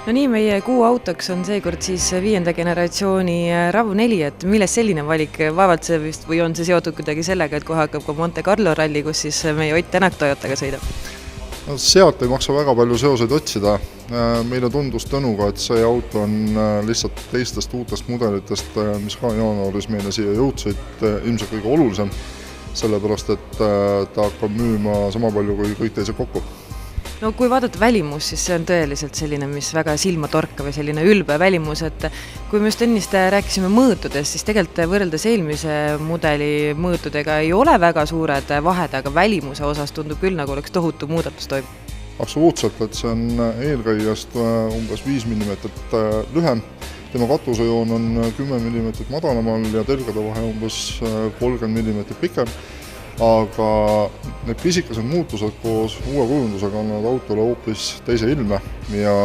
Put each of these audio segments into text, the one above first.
No nii, meie kuu autoks on seekord siis 5. generatsiooni RAV4, et millest selline valik, vaevalt see vist või on see seotud kuidagi sellega, et kohe hakkab ka Monte Carlo ralli, kus siis meie Ott Tänak Toyotaga sõidab? No, sealt ei maksa väga palju seoseid otsida. Meile tundus Tõnuga, et see auto on lihtsalt teistest uutest mudelitest, mis ka jaanuaris meile siia jõudsid, ilmselt kõige olulisem, sellepärast et ta hakkab müüma sama palju kui kõik teised kokku. No kui vaadata välimus, siis see on tõeliselt selline, mis väga silma torkav ja selline ülbe välimus, et kui me just ennist rääkisime mõõtudest, siis tegelikult võrreldes eelmise mudeli mõõtudega ei ole väga suured vahed, aga välimuse osas tundub küll, nagu oleks tohutu muudatus toimub. Absoluutselt, et see on eelkäijast umbes 5 mm lühem. Tema katusejoon on 10 mm madalamal ja telgade vahe umbes 30 mm pikem. Aga need pisikesed muutused koos uue kujundusega annavad autole hoopis teise ilme ja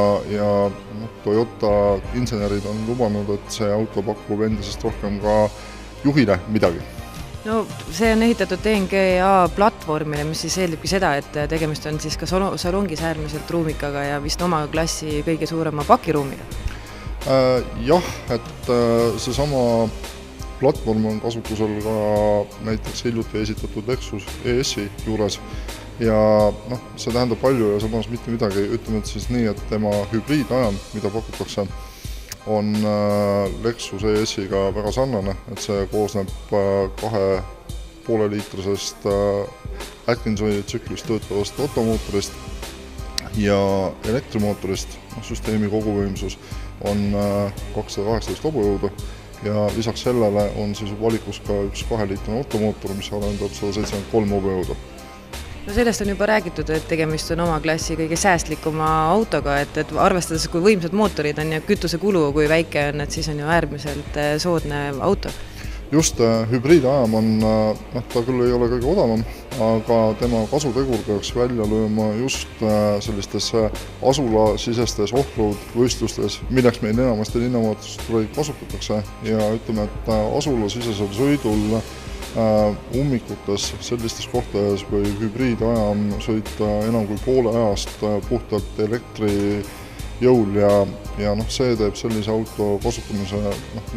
Toyota insenerid on lubanud, et see auto pakub endisest rohkem ka juhile midagi. No see on ehitatud TNGA platvormile, mis siis eeldabki seda, et tegemist on siis ka salongis äärmiselt ruumikaga ja vist oma klassi kõige suurema pakiruumiga. Jah, et seesama platvorm on kasutusel ka näiteks hiljuti esitatud Lexus ES-i juures ja see tähendab palju ja samas mitte midagi. Ütleme siis nii, et tema hübriidajam, mida pakutakse, on Lexus ES-iga väga sarnane, et see koosneb 2,5-liitrisest Atkinsoni tsüklist töötavast automootorist ja elektrimootorist. Süsteemi koguvõimsus on 218 hobujõudu. Ja lisaks sellele on siis valikus ka üks 2-liitrine automootor, mis arendab 173 hobujõudu. No sellest on juba räägitud, et tegemist on oma klassi kõige säästlikuma autoga, et arvestades, kui võimsad mootorid on ja kütusekulu, kui väike on, et siis on ju äärmiselt soodne auto. Just, hübriidajam on, ta küll ei ole kõige odavam, aga tema kasutegur peaks välja lööma just sellistes asulasisestes off-road võistlustes, milleks meil enamasti linnamootoreid kasutatakse ja ütleme, et asulasisesel sõidul ummikutes sellistes kohtades või hübriidajam sõita enam kui poole ajast puhtalt elektrijõul ja see teeb sellise auto kasutamise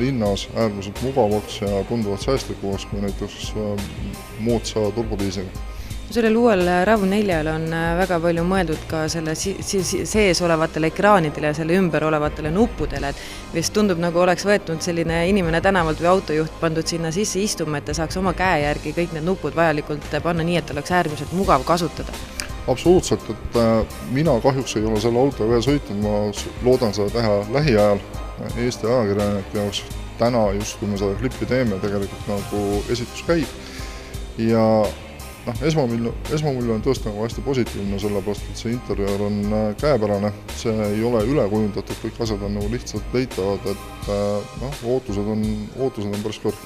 linnas äärmiselt mugavaks ja tunduvalt säästlikumaks kui näiteks moodsa turbodiisliga. Sellel uuel RAV4-l on väga palju mõeldud ka selle sees olevatele ekraanidele ja selle ümber olevatele nuppudele, et vist tundub, nagu oleks võetud selline inimene tänavalt või autojuht pandud sinna sisse istuma, et ta saaks oma käe järgi kõik need nupud vajalikult panna nii, et oleks äärmiselt mugav kasutada. Absoluutselt, et mina kahjuks ei ole selle auto veel sõitnud, ma loodan seda teha lähiajal Eesti ajakirjanike jaoks. Täna just, kui me seda klippi teeme, tegelikult nagu esitus käib ja esmamulje on tõesti nagu hästi positiivne, sellepärast, et see interjöör on käepärane, see ei ole ülekujundatud, kõik asjad on nagu lihtsalt leitavad, et ootused on päris kõrg.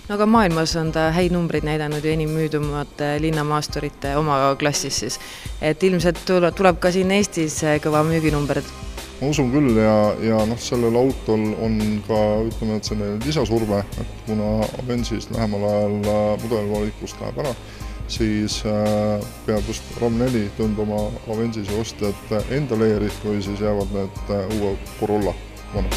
No aga maailmas on ta häid numbreid näidanud ja enim müüdumate linnamaasturite oma klassis siis, et ilmselt tuleb ka siin Eestis kõva müüginumber. Ma usun küll ja sellel autol on ka, ütleme, et selline lisasurve, et kuna Avensis lähemal ajal mudelvalikust läheb ära, siis peab just RAV4 tõmbama Avensis ostjad enda leeri või siis jäävad need uue Corolla vana.